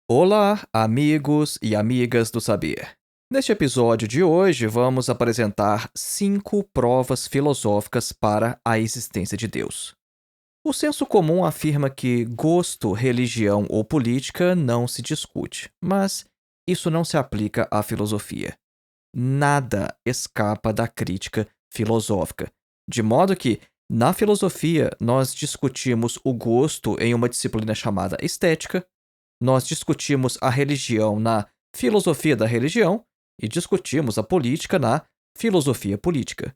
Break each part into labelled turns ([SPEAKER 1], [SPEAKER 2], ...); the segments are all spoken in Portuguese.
[SPEAKER 1] Olá, amigos e amigas do saber. Neste episódio de hoje, vamos apresentar 5 provas filosóficas para a existência de Deus. O senso comum afirma que gosto, religião ou política não se discute, mas isso não se aplica à filosofia. Nada escapa da crítica filosófica, de modo que, na filosofia, nós discutimos o gosto em uma disciplina chamada estética. Nós discutimos a religião na filosofia da religião e discutimos a política na filosofia política.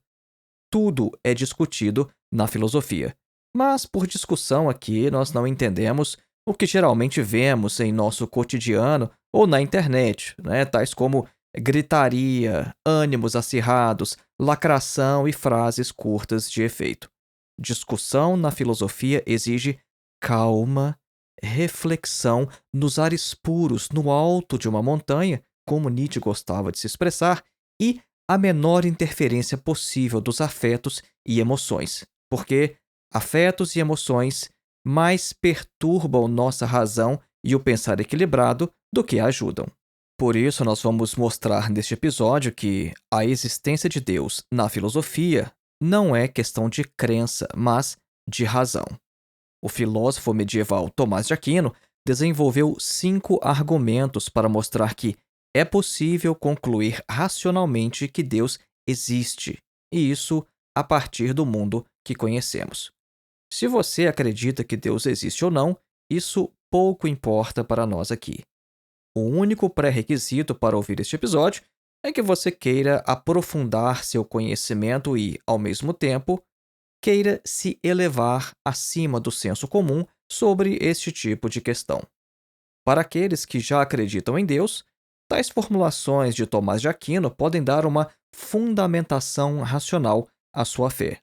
[SPEAKER 1] Tudo é discutido na filosofia. Mas, por discussão aqui, nós não entendemos o que geralmente vemos em nosso cotidiano ou na internet, né? Tais como gritaria, ânimos acirrados, lacração e frases curtas de efeito. Discussão na filosofia exige calma, reflexão nos ares puros, no alto de uma montanha, como Nietzsche gostava de se expressar, e a menor interferência possível dos afetos e emoções, porque afetos e emoções mais perturbam nossa razão e o pensar equilibrado do que a ajudam. Por isso, nós vamos mostrar neste episódio que a existência de Deus na filosofia não é questão de crença, mas de razão. O filósofo medieval Tomás de Aquino desenvolveu 5 argumentos para mostrar que é possível concluir racionalmente que Deus existe, e isso a partir do mundo que conhecemos. Se você acredita que Deus existe ou não, isso pouco importa para nós aqui. O único pré-requisito para ouvir este episódio é que você queira aprofundar seu conhecimento e, ao mesmo tempo, queira se elevar acima do senso comum sobre este tipo de questão. Para aqueles que já acreditam em Deus, tais formulações de Tomás de Aquino podem dar uma fundamentação racional à sua fé.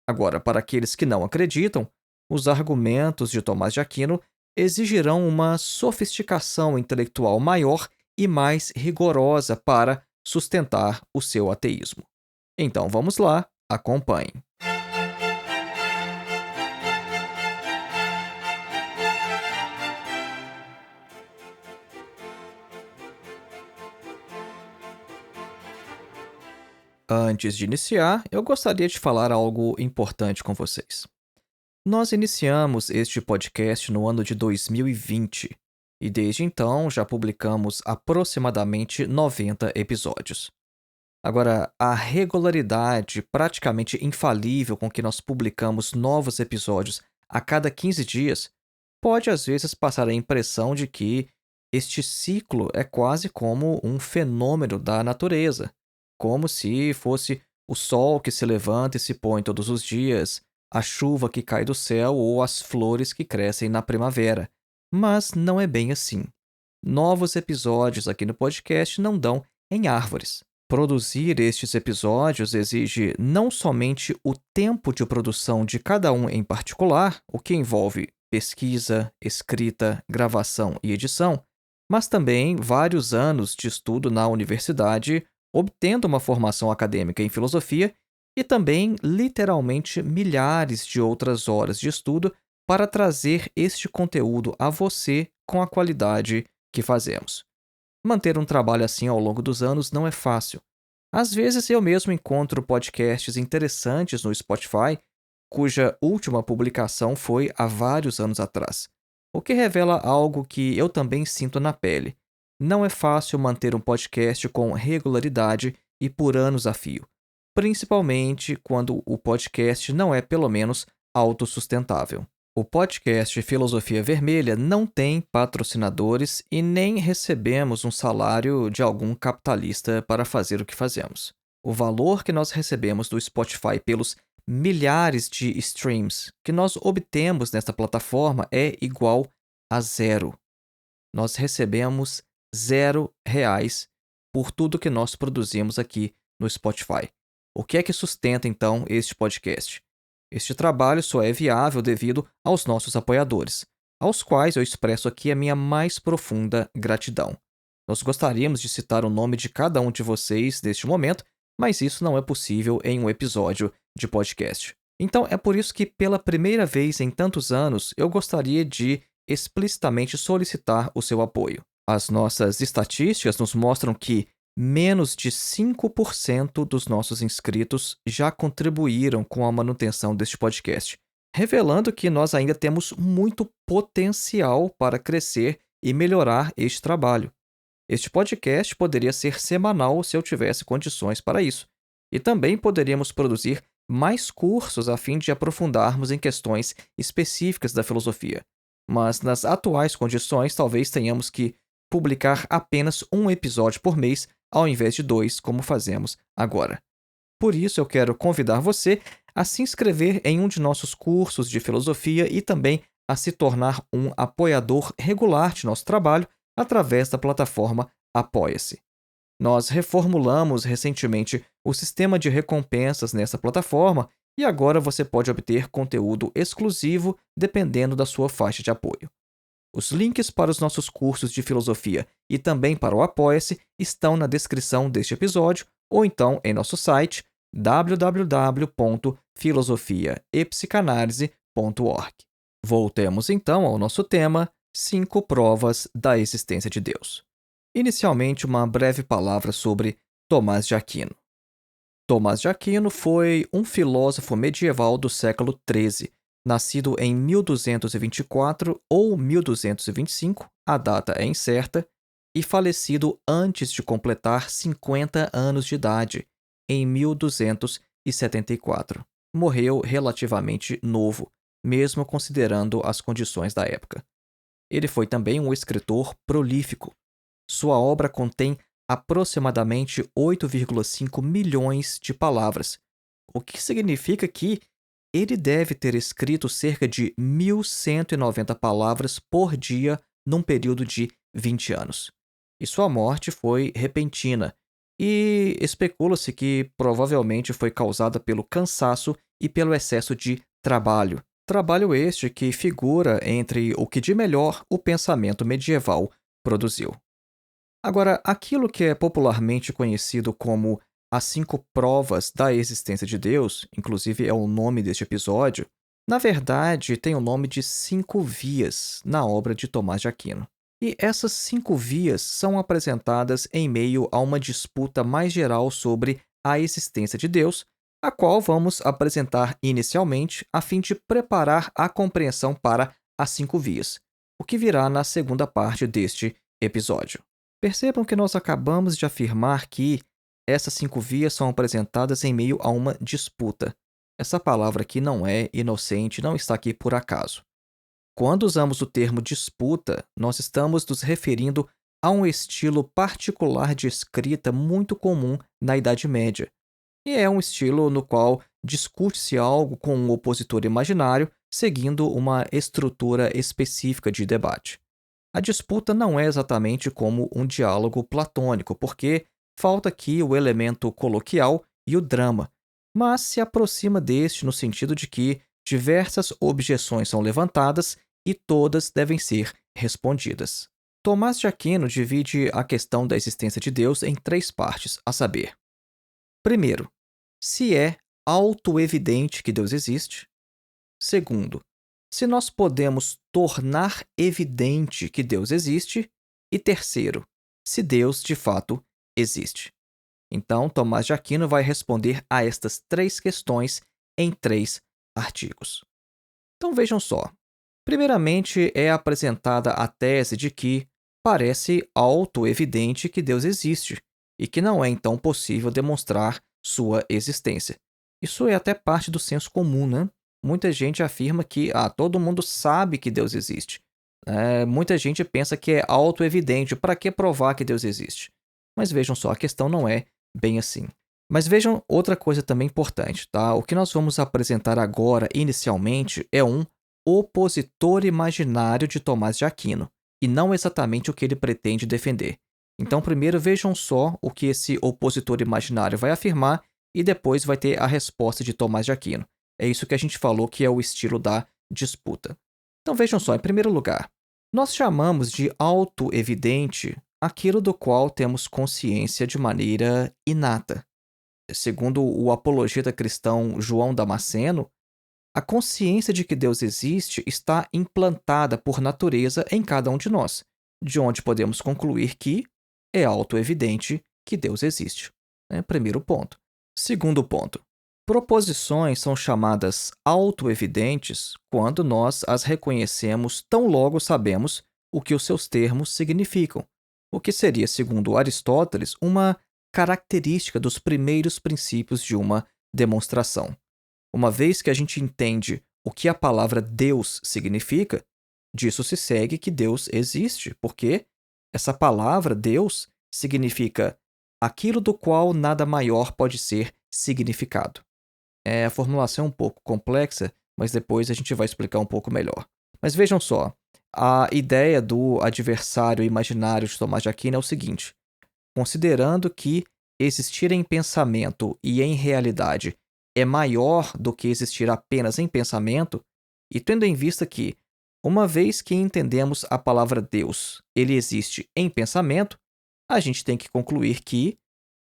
[SPEAKER 1] Agora, para aqueles que não acreditam, os argumentos de Tomás de Aquino exigirão uma sofisticação intelectual maior e mais rigorosa para sustentar o seu ateísmo. Então vamos lá, acompanhe. Antes de iniciar, eu gostaria de falar algo importante com vocês. Nós iniciamos este podcast no ano de 2020 e desde então já publicamos aproximadamente 90 episódios. Agora, a regularidade praticamente infalível com que nós publicamos novos episódios a cada 15 dias pode às vezes passar a impressão de que este ciclo é quase como um fenômeno da natureza, como se fosse o sol que se levanta e se põe todos os dias, a chuva que cai do céu ou as flores que crescem na primavera. Mas não é bem assim. Novos episódios aqui no podcast não dão em árvores. Produzir estes episódios exige não somente o tempo de produção de cada um em particular, o que envolve pesquisa, escrita, gravação e edição, mas também vários anos de estudo na universidade, obtendo uma formação acadêmica em filosofia e também literalmente milhares de outras horas de estudo para trazer este conteúdo a você com a qualidade que fazemos. Manter um trabalho assim ao longo dos anos não é fácil. Às vezes eu mesmo encontro podcasts interessantes no Spotify, cuja última publicação foi há vários anos atrás, o que revela algo que eu também sinto na pele. Não é fácil manter um podcast com regularidade e por anos a fio, principalmente quando o podcast não é, pelo menos, autossustentável. O podcast Filosofia Vermelha não tem patrocinadores e nem recebemos um salário de algum capitalista para fazer o que fazemos. O valor que nós recebemos do Spotify pelos milhares de streams que nós obtemos nesta plataforma é igual a zero. Nós recebemos R$ 0 por tudo que nós produzimos aqui no Spotify. O que é que sustenta, então, este podcast? Este trabalho só é viável devido aos nossos apoiadores, aos quais eu expresso aqui a minha mais profunda gratidão. Nós gostaríamos de citar o nome de cada um de vocês neste momento, mas isso não é possível em um episódio de podcast. Então é por isso que, pela primeira vez em tantos anos, eu gostaria de explicitamente solicitar o seu apoio. As nossas estatísticas nos mostram que menos de 5% dos nossos inscritos já contribuíram com a manutenção deste podcast, revelando que nós ainda temos muito potencial para crescer e melhorar este trabalho. Este podcast poderia ser semanal se eu tivesse condições para isso. E também poderíamos produzir mais cursos a fim de aprofundarmos em questões específicas da filosofia. Mas nas atuais condições, talvez tenhamos que publicar apenas um episódio por mês, ao invés de 2, como fazemos agora. Por isso, eu quero convidar você a se inscrever em um de nossos cursos de filosofia e também a se tornar um apoiador regular de nosso trabalho através da plataforma Apoia-se. Nós reformulamos recentemente o sistema de recompensas nessa plataforma e agora você pode obter conteúdo exclusivo dependendo da sua faixa de apoio. Os links para os nossos cursos de filosofia e também para o Apoia-se estão na descrição deste episódio ou então em nosso site www.filosofiaepsicanalise.org. Voltemos então ao nosso tema: 5 provas da existência de Deus. Inicialmente, uma breve palavra sobre Tomás de Aquino. Tomás de Aquino foi um filósofo medieval do século XIII, nascido em 1224 ou 1225, a data é incerta, e falecido antes de completar 50 anos de idade, em 1274. Morreu relativamente novo, mesmo considerando as condições da época. Ele foi também um escritor prolífico. Sua obra contém aproximadamente 8,5 milhões de palavras, o que significa que ele deve ter escrito cerca de 1.190 palavras por dia num período de 20 anos. E sua morte foi repentina, e especula-se que provavelmente foi causada pelo cansaço e pelo excesso de trabalho. Trabalho este que figura entre o que de melhor o pensamento medieval produziu. Agora, aquilo que é popularmente conhecido como as 5 provas da existência de Deus, inclusive é o nome deste episódio, na verdade tem o nome de 5 vias na obra de Tomás de Aquino. E essas 5 vias são apresentadas em meio a uma disputa mais geral sobre a existência de Deus, a qual vamos apresentar inicialmente a fim de preparar a compreensão para as 5 vias, o que virá na segunda parte deste episódio. Percebam que nós acabamos de afirmar que essas 5 vias são apresentadas em meio a uma disputa. Essa palavra aqui não é inocente, não está aqui por acaso. Quando usamos o termo disputa, nós estamos nos referindo a um estilo particular de escrita muito comum na Idade Média. E é um estilo no qual discute-se algo com um opositor imaginário, seguindo uma estrutura específica de debate. A disputa não é exatamente como um diálogo platônico, porque falta aqui o elemento coloquial e o drama, mas se aproxima deste no sentido de que diversas objeções são levantadas e todas devem ser respondidas. Tomás de Aquino divide a questão da existência de Deus em 3 partes, a saber: primeiro, se é autoevidente que Deus existe. Segundo, se nós podemos tornar evidente que Deus existe. E terceiro, se Deus de fato existe. Então, Tomás de Aquino vai responder a estas 3 questões em 3 artigos. Então vejam só. Primeiramente, é apresentada a tese de que parece autoevidente que Deus existe e que não é então possível demonstrar sua existência. Isso é até parte do senso comum, né? Muita gente afirma que todo mundo sabe que Deus existe. Muita gente pensa que é autoevidente, para que provar que Deus existe? Mas vejam só, a questão não é bem assim. Mas vejam outra coisa também importante, tá? O que nós vamos apresentar agora, inicialmente, é um opositor imaginário de Tomás de Aquino, e não exatamente o que ele pretende defender. Então, primeiro vejam só o que esse opositor imaginário vai afirmar e depois vai ter a resposta de Tomás de Aquino. É isso que a gente falou que é o estilo da disputa. Então vejam só, em primeiro lugar, nós chamamos de autoevidente aquilo do qual temos consciência de maneira inata. Segundo o apologeta cristão João Damasceno, A consciência de que Deus existe está implantada por natureza em cada um de nós, de onde podemos concluir que é autoevidente que Deus existe. Primeiro ponto. Segundo ponto. Proposições são chamadas autoevidentes quando nós as reconhecemos tão logo sabemos o que os seus termos significam, o que seria, segundo Aristóteles, uma característica dos primeiros princípios de uma demonstração. Uma vez que a gente entende o que a palavra Deus significa, disso se segue que Deus existe, porque essa palavra Deus significa aquilo do qual nada maior pode ser significado. A formulação é um pouco complexa, mas depois a gente vai explicar um pouco melhor. Mas vejam só, a ideia do adversário imaginário de Tomás de Aquino é o seguinte: considerando que existir em pensamento e em realidade é maior do que existir apenas em pensamento, e tendo em vista que, uma vez que entendemos a palavra Deus, ele existe em pensamento, a gente tem que concluir que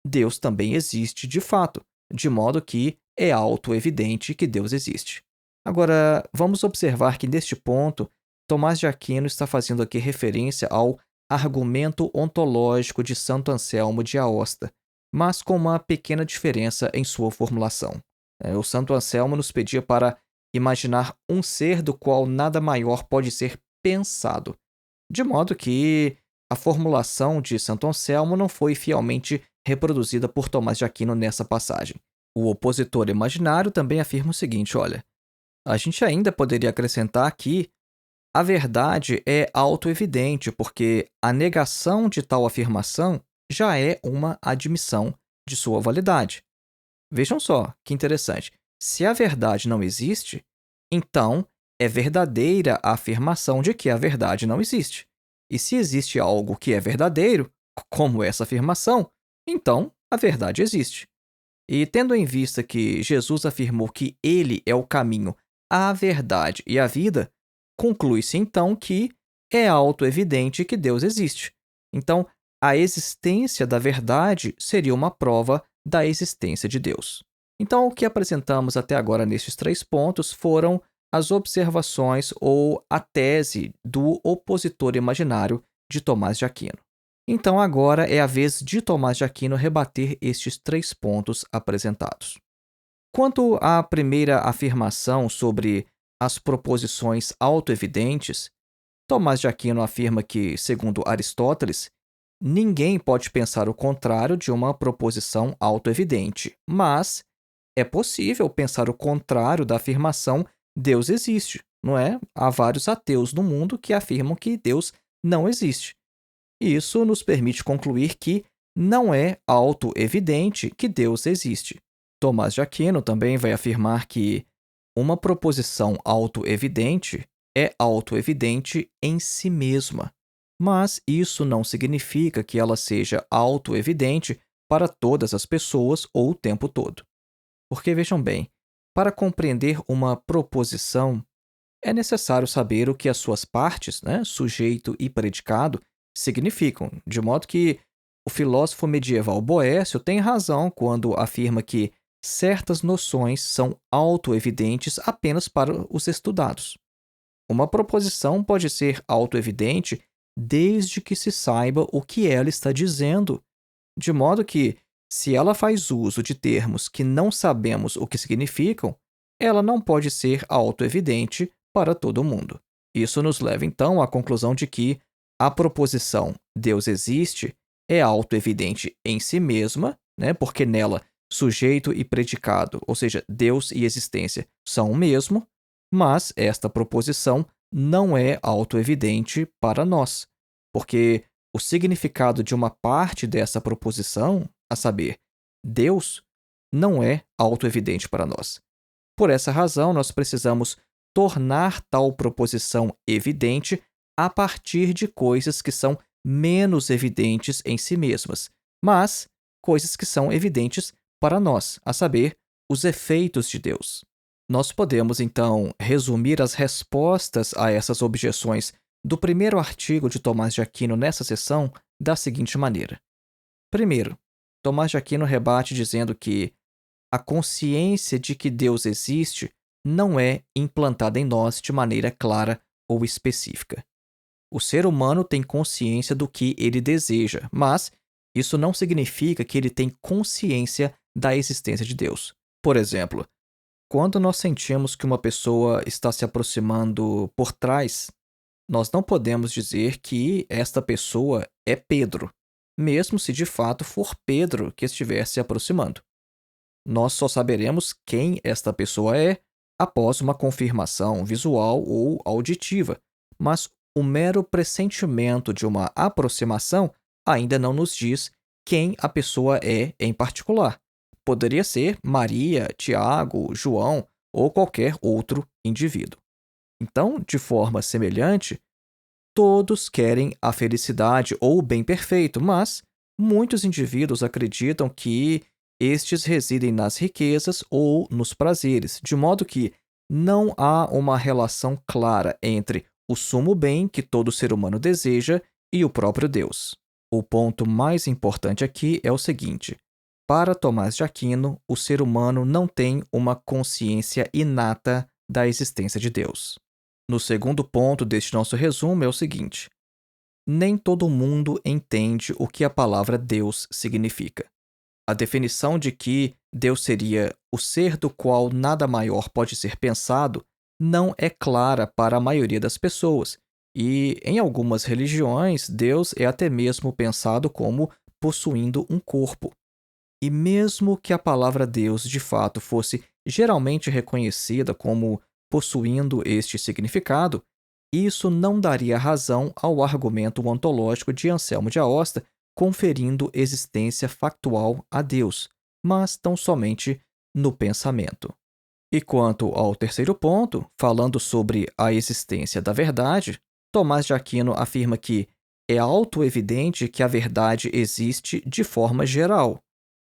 [SPEAKER 1] Deus também existe de fato, de modo que é autoevidente que Deus existe. Agora, vamos observar que neste ponto, Tomás de Aquino está fazendo aqui referência ao argumento ontológico de Santo Anselmo de Aosta, mas com uma pequena diferença em sua formulação. O Santo Anselmo nos pedia para imaginar um ser do qual nada maior pode ser pensado, de modo que a formulação de Santo Anselmo não foi fielmente reproduzida por Tomás de Aquino nessa passagem. O opositor imaginário também afirma o seguinte: olha, a gente ainda poderia acrescentar que a verdade é autoevidente, porque a negação de tal afirmação já é uma admissão de sua validade. Vejam só que interessante. Se a verdade não existe, então é verdadeira a afirmação de que a verdade não existe. E se existe algo que é verdadeiro, como essa afirmação, então a verdade existe. E tendo em vista que Jesus afirmou que ele é o caminho, a verdade e a vida, conclui-se então que é autoevidente que Deus existe. Então, a existência da verdade seria uma prova da existência de Deus. Então, o que apresentamos até agora nestes 3 pontos foram as observações ou a tese do opositor imaginário de Tomás de Aquino. Então, agora é a vez de Tomás de Aquino rebater estes 3 pontos apresentados. Quanto à primeira afirmação sobre as proposições autoevidentes, Tomás de Aquino afirma que, segundo Aristóteles, ninguém pode pensar o contrário de uma proposição autoevidente, mas é possível pensar o contrário da afirmação Deus existe, não é? Há vários ateus no mundo que afirmam que Deus não existe. E isso nos permite concluir que não é autoevidente que Deus existe. Tomás de Aquino também vai afirmar que uma proposição autoevidente é autoevidente em si mesma, mas isso não significa que ela seja autoevidente para todas as pessoas ou o tempo todo. Porque, vejam bem, para compreender uma proposição, é necessário saber o que as suas partes, sujeito e predicado, significam, de modo que o filósofo medieval Boécio tem razão quando afirma que certas noções são autoevidentes apenas para os estudados. Uma proposição pode ser autoevidente desde que se saiba o que ela está dizendo, de modo que, se ela faz uso de termos que não sabemos o que significam, ela não pode ser autoevidente para todo mundo. Isso nos leva então à conclusão de que a proposição Deus existe é autoevidente em si mesma, porque nela sujeito e predicado, ou seja, Deus e existência, são o mesmo, mas esta proposição não é autoevidente para nós, porque o significado de uma parte dessa proposição, a saber, Deus, não é autoevidente para nós. Por essa razão, nós precisamos tornar tal proposição evidente a partir de coisas que são menos evidentes em si mesmas, mas coisas que são evidentes para nós, a saber, os efeitos de Deus. Nós podemos, então, resumir as respostas a essas objeções do primeiro artigo de Tomás de Aquino nessa seção da seguinte maneira. Primeiro, Tomás de Aquino rebate dizendo que a consciência de que Deus existe não é implantada em nós de maneira clara ou específica. O ser humano tem consciência do que ele deseja, mas isso não significa que ele tem consciência da existência de Deus. Por exemplo, quando nós sentimos que uma pessoa está se aproximando por trás, nós não podemos dizer que esta pessoa é Pedro, mesmo se de fato for Pedro que estiver se aproximando. Nós só saberemos quem esta pessoa é após uma confirmação visual ou auditiva, mas o mero pressentimento de uma aproximação ainda não nos diz quem a pessoa é em particular. Poderia ser Maria, Tiago, João ou qualquer outro indivíduo. Então, de forma semelhante, todos querem a felicidade ou o bem perfeito, mas muitos indivíduos acreditam que estes residem nas riquezas ou nos prazeres, de modo que não há uma relação clara entre o sumo bem que todo ser humano deseja e o próprio Deus. O ponto mais importante aqui é o seguinte: para Tomás de Aquino, o ser humano não tem uma consciência inata da existência de Deus. No segundo ponto deste nosso resumo é o seguinte: nem todo mundo entende o que a palavra Deus significa. A definição de que Deus seria o ser do qual nada maior pode ser pensado não é clara para a maioria das pessoas, e em algumas religiões, Deus é até mesmo pensado como possuindo um corpo. E mesmo que a palavra Deus de fato fosse geralmente reconhecida como possuindo este significado, isso não daria razão ao argumento ontológico de Anselmo de Aosta conferindo existência factual a Deus, mas tão somente no pensamento. E quanto ao terceiro ponto, falando sobre a existência da verdade, Tomás de Aquino afirma que é autoevidente que a verdade existe de forma geral,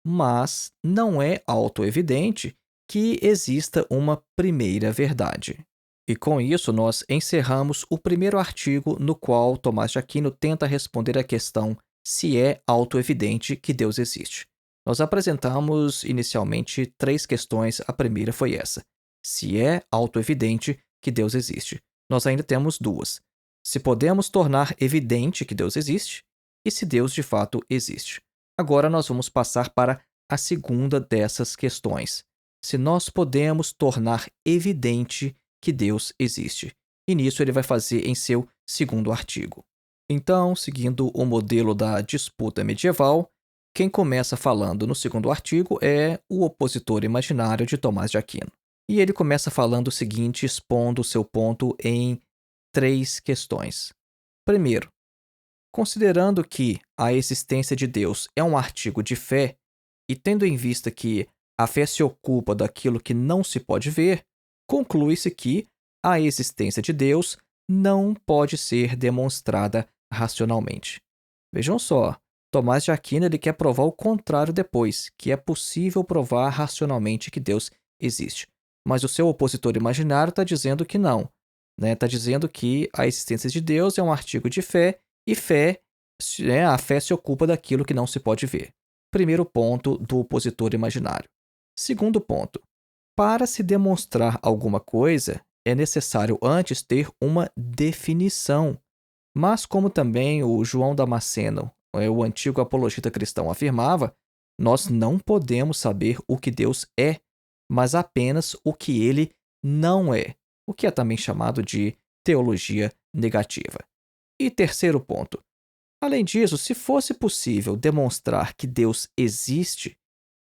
[SPEAKER 1] mas não é autoevidente que exista uma primeira verdade. E com isso, nós encerramos o primeiro artigo no qual Tomás de Aquino tenta responder a questão se é autoevidente que Deus existe. Nós apresentamos inicialmente 3 questões, a primeira foi essa: se é autoevidente que Deus existe. Nós ainda temos 2: se podemos tornar evidente que Deus existe e se Deus de fato existe. Agora nós vamos passar para a segunda dessas questões: se nós podemos tornar evidente que Deus existe. E nisso ele vai fazer em seu segundo artigo. Então, seguindo o modelo da disputa medieval, quem começa falando no segundo artigo é o opositor imaginário de Tomás de Aquino. E ele começa falando o seguinte, expondo seu ponto em 3 questões. Primeiro, considerando que a existência de Deus é um artigo de fé, e tendo em vista que a fé se ocupa daquilo que não se pode ver, conclui-se que a existência de Deus não pode ser demonstrada racionalmente. Vejam só, Tomás de Aquino ele quer provar o contrário depois, que é possível provar racionalmente que Deus existe. Mas o seu opositor imaginário está dizendo que não. Está dizendo que a existência de Deus é um artigo de fé, e a fé se ocupa daquilo que não se pode ver. Primeiro ponto do opositor imaginário. Segundo ponto: para se demonstrar alguma coisa, é necessário antes ter uma definição. Mas como também o João Damasceno, o antigo apologeta cristão, afirmava, nós não podemos saber o que Deus é, mas apenas o que ele não é, o que é também chamado de teologia negativa. E terceiro ponto: além disso, se fosse possível demonstrar que Deus existe,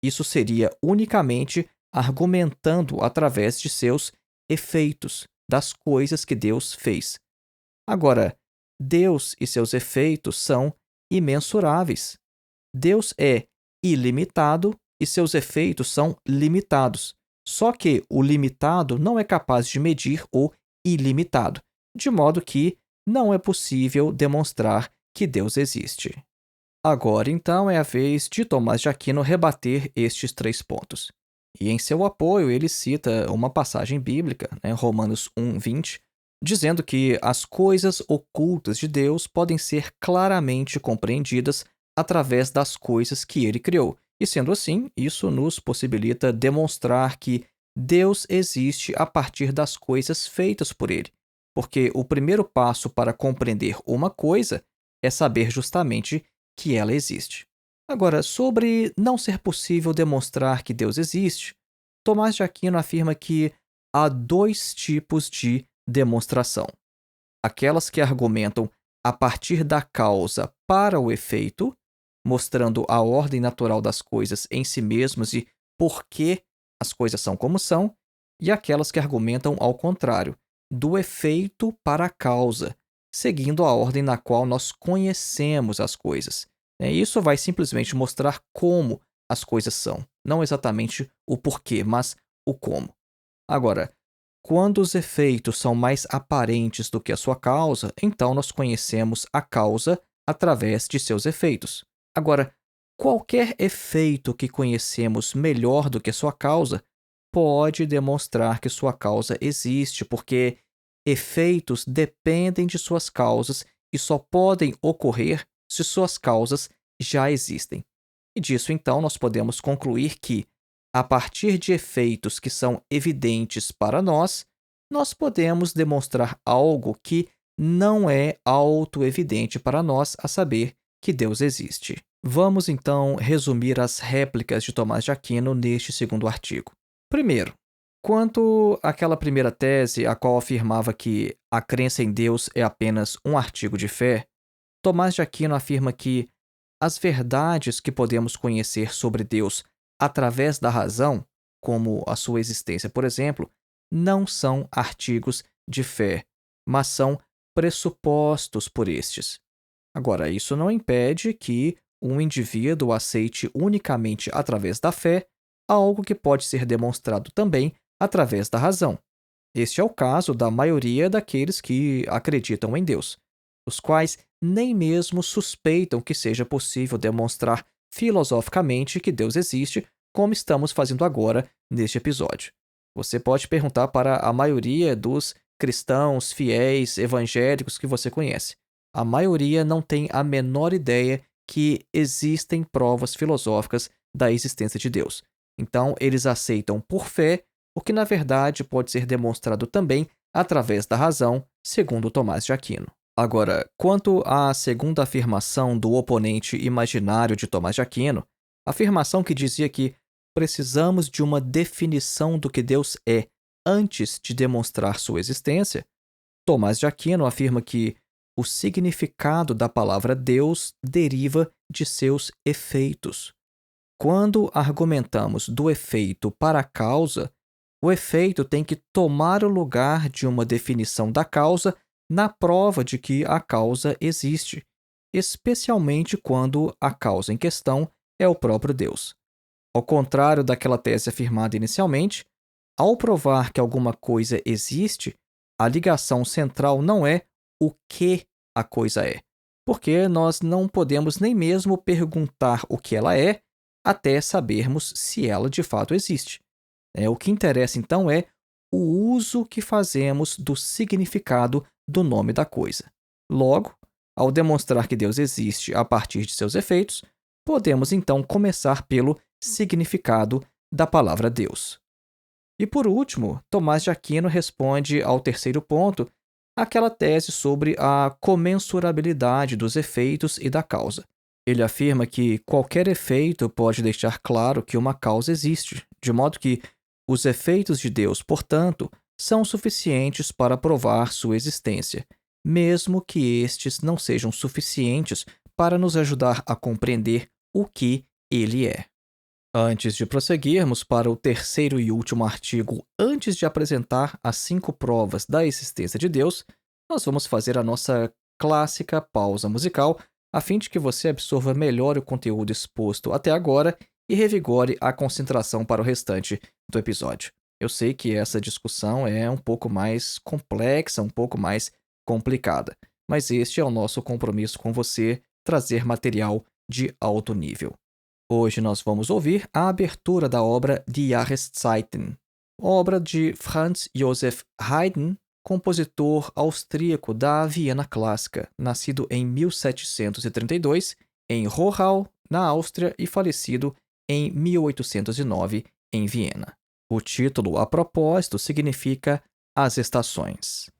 [SPEAKER 1] isso seria unicamente argumentando através de seus efeitos, das coisas que Deus fez. Agora, Deus e seus efeitos são imensuráveis. Deus é ilimitado e seus efeitos são limitados. Só que o limitado não é capaz de medir o ilimitado, de modo que não é possível demonstrar que Deus existe. Agora, então, é a vez de Tomás de Aquino rebater estes 3 pontos. E em seu apoio, ele cita uma passagem bíblica, Romanos 1:20, dizendo que as coisas ocultas de Deus podem ser claramente compreendidas através das coisas que ele criou. E sendo assim, isso nos possibilita demonstrar que Deus existe a partir das coisas feitas por ele, porque o primeiro passo para compreender uma coisa é saber justamente que ela existe. Agora, sobre não ser possível demonstrar que Deus existe, Tomás de Aquino afirma que há dois tipos de demonstração: aquelas que argumentam a partir da causa para o efeito, mostrando a ordem natural das coisas em si mesmas e por que as coisas são como são, e aquelas que argumentam ao contrário, do efeito para a causa, seguindo a ordem na qual nós conhecemos as coisas. Isso vai simplesmente mostrar como as coisas são, não exatamente o porquê, mas o como. Agora, quando os efeitos são mais aparentes do que a sua causa, então nós conhecemos a causa através de seus efeitos. Agora, qualquer efeito que conhecemos melhor do que sua causa pode demonstrar que sua causa existe, porque efeitos dependem de suas causas e só podem ocorrer se suas causas já existem. E disso, então, nós podemos concluir que, a partir de efeitos que são evidentes para nós, nós podemos demonstrar algo que não é autoevidente para nós, a saber, que Deus existe. Vamos então resumir as réplicas de Tomás de Aquino neste segundo artigo. Primeiro, quanto àquela primeira tese, a qual afirmava que a crença em Deus é apenas um artigo de fé, Tomás de Aquino afirma que as verdades que podemos conhecer sobre Deus através da razão, como a sua existência, por exemplo, não são artigos de fé, mas são pressupostos por estes. Agora, isso não impede que um indivíduo aceite unicamente através da fé algo que pode ser demonstrado também através da razão. Este é o caso da maioria daqueles que acreditam em Deus, os quais nem mesmo suspeitam que seja possível demonstrar filosoficamente que Deus existe, como estamos fazendo agora neste episódio. Você pode perguntar para a maioria dos cristãos, fiéis, evangélicos que você conhece. A maioria não tem a menor ideia que existem provas filosóficas da existência de Deus. Então, eles aceitam por fé o que na verdade pode ser demonstrado também através da razão, segundo Tomás de Aquino. Agora, quanto à segunda afirmação do oponente imaginário de Tomás de Aquino, a afirmação que dizia que precisamos de uma definição do que Deus é antes de demonstrar sua existência, Tomás de Aquino afirma que o significado da palavra Deus deriva de seus efeitos. Quando argumentamos do efeito para a causa, o efeito tem que tomar o lugar de uma definição da causa na prova de que a causa existe, especialmente quando a causa em questão é o próprio Deus. Ao contrário daquela tese afirmada inicialmente, ao provar que alguma coisa existe, a ligação central não é o que a coisa é, porque nós não podemos nem mesmo perguntar o que ela é até sabermos se ela de fato existe. O que interessa então é o uso que fazemos do significado do nome da coisa. Logo, ao demonstrar que Deus existe a partir de seus efeitos, podemos então começar pelo significado da palavra Deus. E por último, Tomás de Aquino responde ao terceiro ponto, aquela tese sobre a comensurabilidade dos efeitos e da causa. Ele afirma que qualquer efeito pode deixar claro que uma causa existe, de modo que os efeitos de Deus, portanto, são suficientes para provar sua existência, mesmo que estes não sejam suficientes para nos ajudar a compreender o que ele é. Antes de prosseguirmos para o terceiro e último artigo, antes de apresentar as 5 provas da existência de Deus, nós vamos fazer a nossa clássica pausa musical, a fim de que você absorva melhor o conteúdo exposto até agora e revigore a concentração para o restante do episódio. Eu sei que essa discussão é um pouco mais complexa, um pouco mais complicada, mas este é o nosso compromisso com você, trazer material de alto nível. Hoje nós vamos ouvir a abertura da obra Die Jahreszeiten, obra de Franz Joseph Haydn, compositor austríaco da Viena clássica, nascido em 1732 em Rohrau, na Áustria, e falecido em 1809 em Viena. O título, a propósito, significa As Estações.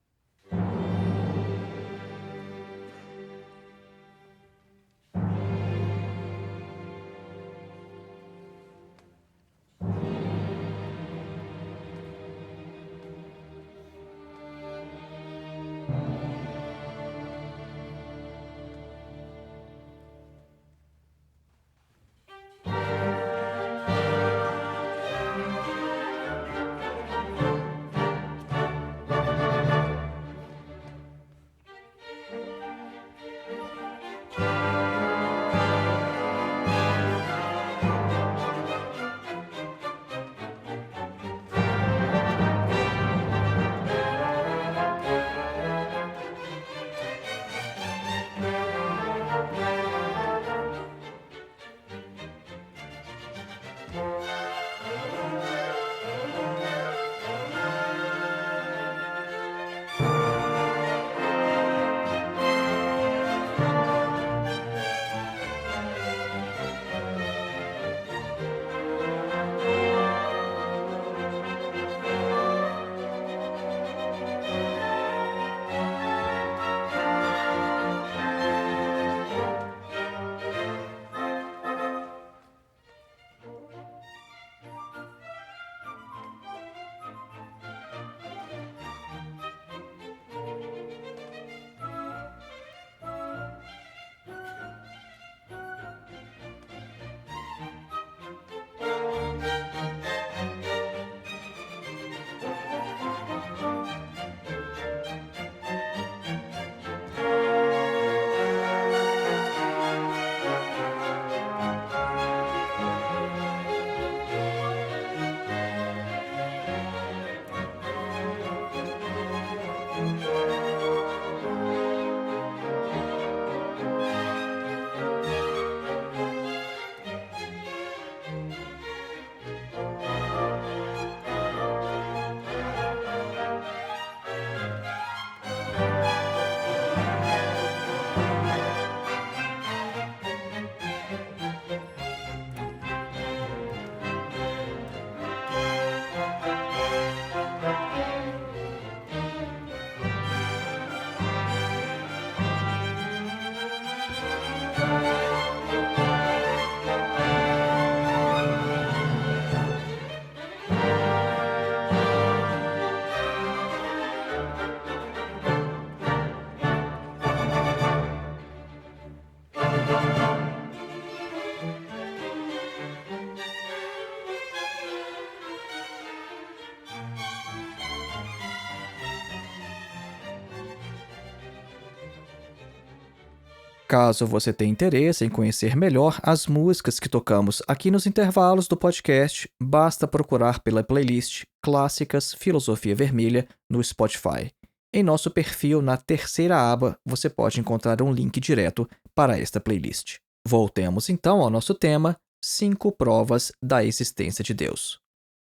[SPEAKER 1] Caso você tenha interesse em conhecer melhor as músicas que tocamos aqui nos intervalos do podcast, basta procurar pela playlist Clássicas Filosofia Vermelha no Spotify. Em nosso perfil, na terceira aba, você pode encontrar um link direto para esta playlist. Voltemos então ao nosso tema: 5 provas da existência de Deus.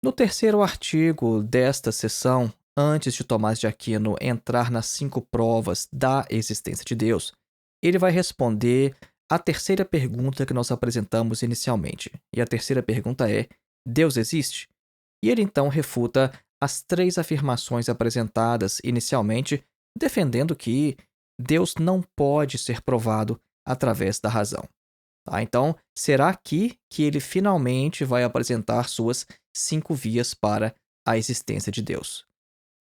[SPEAKER 1] No terceiro artigo desta sessão, antes de Tomás de Aquino entrar nas 5 provas da existência de Deus, ele vai responder a terceira pergunta que nós apresentamos inicialmente. E a terceira pergunta é: Deus existe? E ele então refuta as 3 afirmações apresentadas inicialmente, defendendo que Deus não pode ser provado através da razão. Tá? Então, será aqui que ele finalmente vai apresentar suas 5 vias para a existência de Deus.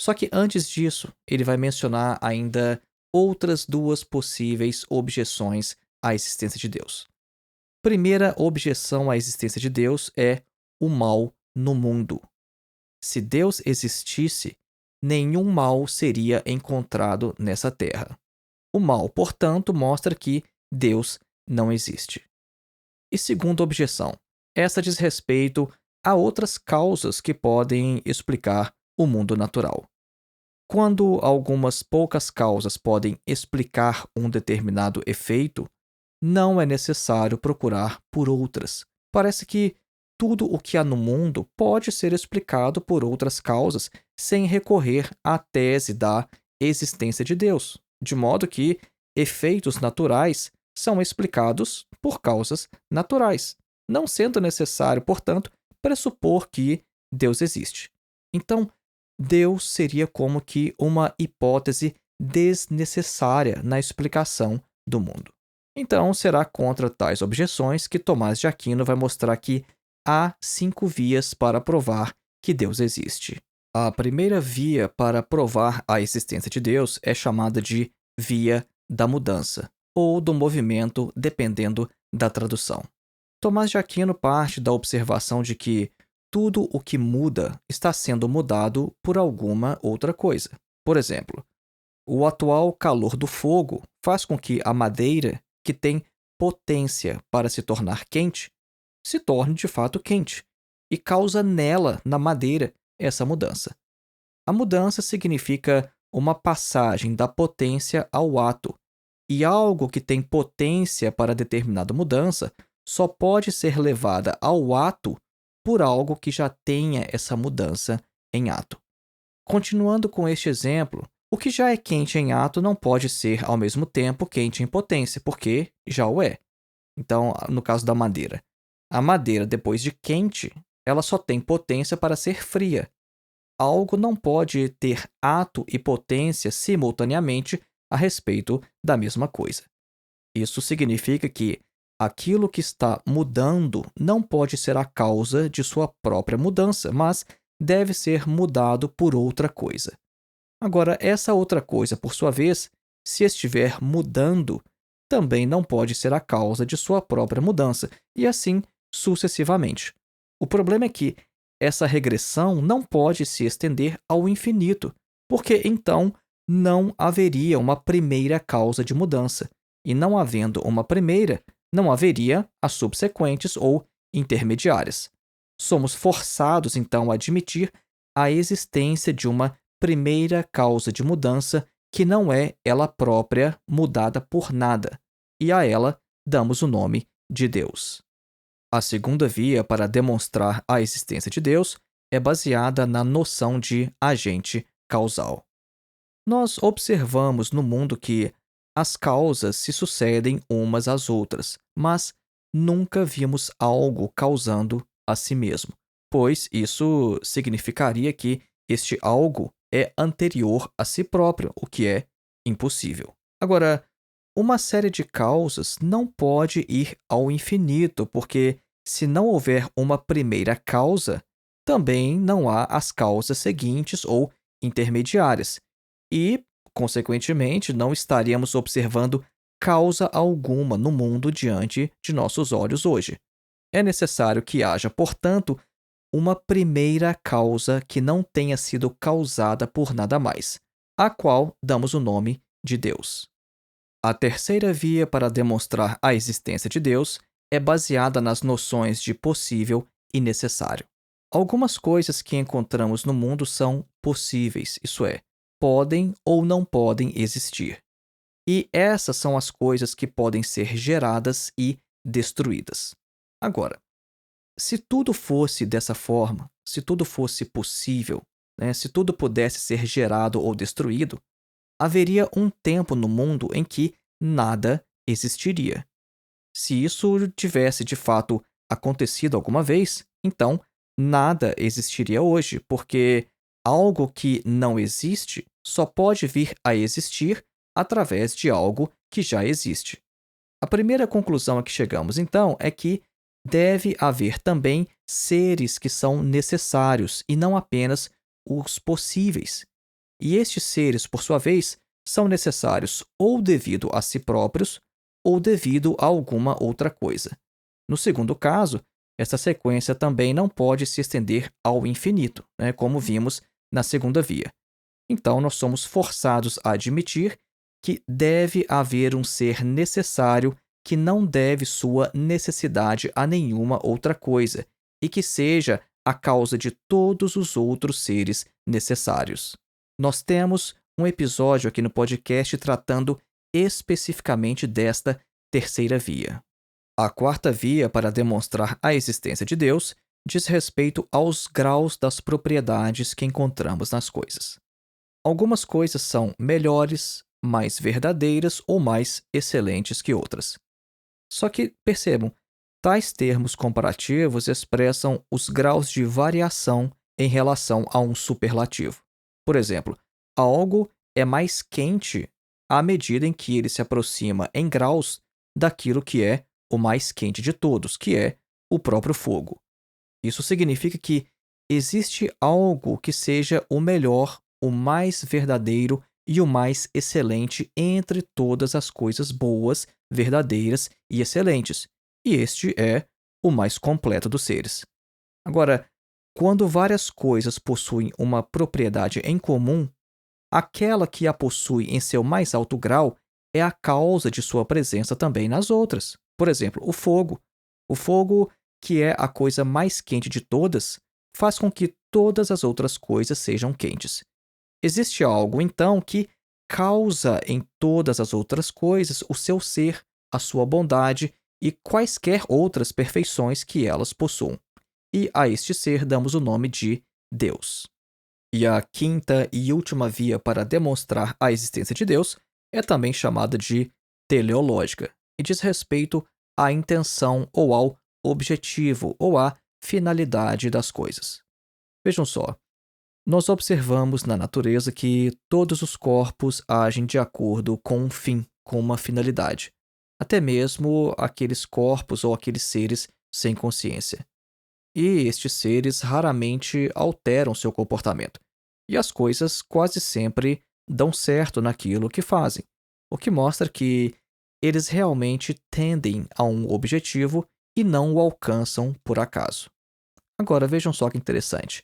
[SPEAKER 1] Só que antes disso, ele vai mencionar ainda outras 2 possíveis objeções à existência de Deus. Primeira objeção à existência de Deus é o mal no mundo. Se Deus existisse, nenhum mal seria encontrado nessa terra. O mal, portanto, mostra que Deus não existe. E segunda objeção, essa diz respeito a outras causas que podem explicar o mundo natural. Quando algumas poucas causas podem explicar um determinado efeito, não é necessário procurar por outras. Parece que tudo o que há no mundo pode ser explicado por outras causas sem recorrer à tese da existência de Deus, de modo que efeitos naturais são explicados por causas naturais, não sendo necessário, portanto, pressupor que Deus existe. Então, Deus seria como que uma hipótese desnecessária na explicação do mundo. Então, será contra tais objeções que Tomás de Aquino vai mostrar que há 5 vias para provar que Deus existe. A primeira via para provar a existência de Deus é chamada de via da mudança, ou do movimento, dependendo da tradução. Tomás de Aquino parte da observação de que tudo o que muda está sendo mudado por alguma outra coisa. Por exemplo, o atual calor do fogo faz com que a madeira, que tem potência para se tornar quente, se torne de fato quente, e causa nela, na madeira, essa mudança. A mudança significa uma passagem da potência ao ato, e algo que tem potência para determinada mudança só pode ser levada ao ato por algo que já tenha essa mudança em ato. Continuando com este exemplo, o que já é quente em ato não pode ser ao mesmo tempo quente em potência, porque já o é. Então, no caso da madeira, a madeira, depois de quente, ela só tem potência para ser fria. Algo não pode ter ato e potência simultaneamente a respeito da mesma coisa. Isso significa que aquilo que está mudando não pode ser a causa de sua própria mudança, mas deve ser mudado por outra coisa. Agora, essa outra coisa, por sua vez, se estiver mudando, também não pode ser a causa de sua própria mudança, e assim sucessivamente. O problema é que essa regressão não pode se estender ao infinito, porque então não haveria uma primeira causa de mudança, e não havendo uma primeira, não haveria as subsequentes ou intermediárias. Somos forçados, então, a admitir a existência de uma primeira causa de mudança que não é ela própria mudada por nada, e a ela damos o nome de Deus. A segunda via para demonstrar a existência de Deus é baseada na noção de agente causal. Nós observamos no mundo que as causas se sucedem umas às outras, mas nunca vimos algo causando a si mesmo, pois isso significaria que este algo é anterior a si próprio, o que é impossível. Agora, uma série de causas não pode ir ao infinito, porque se não houver uma primeira causa, também não há as causas seguintes ou intermediárias, e, consequentemente, não estaríamos observando causa alguma no mundo diante de nossos olhos hoje. É necessário que haja, portanto, uma primeira causa que não tenha sido causada por nada mais, à qual damos o nome de Deus. A terceira via para demonstrar a existência de Deus é baseada nas noções de possível e necessário. Algumas coisas que encontramos no mundo são possíveis, isso é, podem ou não podem existir. E essas são as coisas que podem ser geradas e destruídas. Agora, se tudo fosse dessa forma, se tudo fosse possível, se tudo pudesse ser gerado ou destruído, haveria um tempo no mundo em que nada existiria. Se isso tivesse de fato acontecido alguma vez, então nada existiria hoje, porque algo que não existe só pode vir a existir através de algo que já existe. A primeira conclusão a que chegamos, então, é que deve haver também seres que são necessários e não apenas os possíveis. E estes seres, por sua vez, são necessários ou devido a si próprios ou devido a alguma outra coisa. No segundo caso, essa sequência também não pode se estender ao infinito, como vimos na segunda via. Então, nós somos forçados a admitir que deve haver um ser necessário que não deve sua necessidade a nenhuma outra coisa e que seja a causa de todos os outros seres necessários. Nós temos um episódio aqui no podcast tratando especificamente desta terceira via. A quarta via para demonstrar a existência de Deus diz respeito aos graus das propriedades que encontramos nas coisas. Algumas coisas são melhores, mais verdadeiras ou mais excelentes que outras. Só que, percebam, tais termos comparativos expressam os graus de variação em relação a um superlativo. Por exemplo, algo é mais quente à medida em que ele se aproxima em graus daquilo que é o mais quente de todos, que é o próprio fogo. Isso significa que existe algo que seja o melhor, o mais verdadeiro e o mais excelente entre todas as coisas boas, verdadeiras e excelentes. E este é o mais completo dos seres. Agora, quando várias coisas possuem uma propriedade em comum, aquela que a possui em seu mais alto grau é a causa de sua presença também nas outras. Por exemplo, o fogo. O fogo, que é a coisa mais quente de todas, faz com que todas as outras coisas sejam quentes. Existe algo, então, que causa em todas as outras coisas o seu ser, a sua bondade e quaisquer outras perfeições que elas possuam. E a este ser damos o nome de Deus. E a quinta e última via para demonstrar a existência de Deus é também chamada de teleológica e diz respeito à intenção ou ao objetivo ou à finalidade das coisas. Vejam só, nós observamos na natureza que todos os corpos agem de acordo com um fim, com uma finalidade, até mesmo aqueles corpos ou aqueles seres sem consciência. E estes seres raramente alteram seu comportamento, e as coisas quase sempre dão certo naquilo que fazem, o que mostra que eles realmente tendem a um objetivo e não o alcançam por acaso. Agora vejam só que interessante.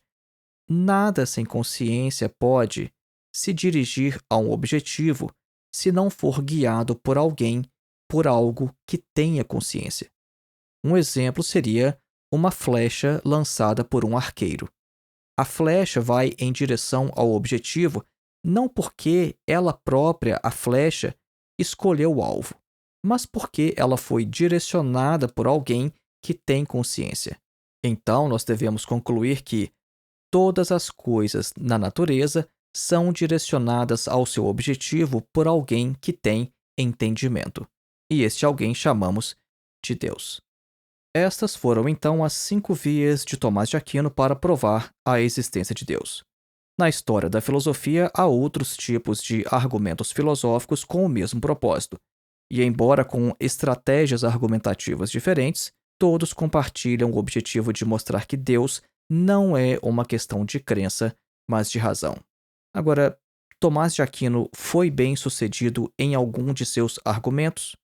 [SPEAKER 1] Nada sem consciência pode se dirigir a um objetivo se não for guiado por alguém, por algo que tenha consciência. Um exemplo seria uma flecha lançada por um arqueiro. A flecha vai em direção ao objetivo não porque ela própria, a flecha, escolheu o alvo, mas porque ela foi direcionada por alguém que tem consciência. Então, nós devemos concluir que todas as coisas na natureza são direcionadas ao seu objetivo por alguém que tem entendimento. E este alguém chamamos de Deus. Estas foram então as 5 vias de Tomás de Aquino para provar a existência de Deus. Na história da filosofia, há outros tipos de argumentos filosóficos com o mesmo propósito, e embora com estratégias argumentativas diferentes, todos compartilham o objetivo de mostrar que Deus não é uma questão de crença, mas de razão. Agora, Tomás de Aquino foi bem-sucedido em algum de seus argumentos?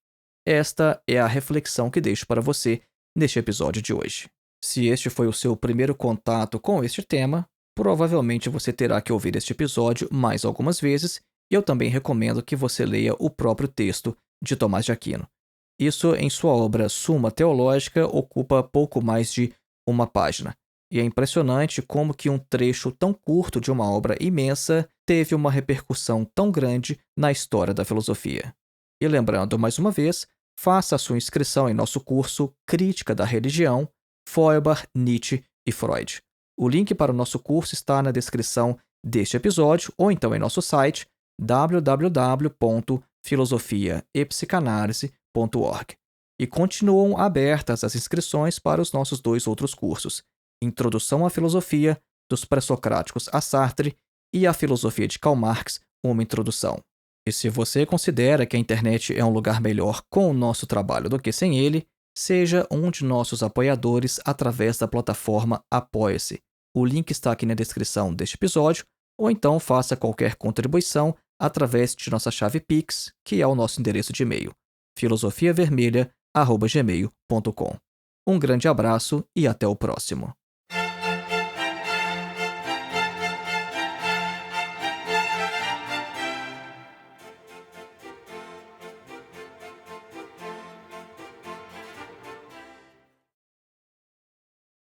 [SPEAKER 1] Esta é a reflexão que deixo para você neste episódio de hoje. Se este foi o seu primeiro contato com este tema, provavelmente você terá que ouvir este episódio mais algumas vezes, e eu também recomendo que você leia o próprio texto de Tomás de Aquino. Isso, em sua obra Suma Teológica, ocupa pouco mais de uma página. E é impressionante como que um trecho tão curto de uma obra imensa teve uma repercussão tão grande na história da filosofia. E lembrando mais uma vez, faça a sua inscrição em nosso curso Crítica da Religião, Feuerbach, Nietzsche e Freud. O link para o nosso curso está na descrição deste episódio ou então em nosso site www.filosofiaepsicanalise.org. E continuam abertas as inscrições para os nossos 2 outros cursos, Introdução à Filosofia, dos Pré-Socráticos a Sartre, e a Filosofia de Karl Marx, uma introdução. E se você considera que a internet é um lugar melhor com o nosso trabalho do que sem ele, seja um de nossos apoiadores através da plataforma Apoia-se. O link está aqui na descrição deste episódio, ou então faça qualquer contribuição através de nossa chave Pix, que é o nosso endereço de e-mail, filosofiavermelha@gmail.com. Um grande abraço e até o próximo.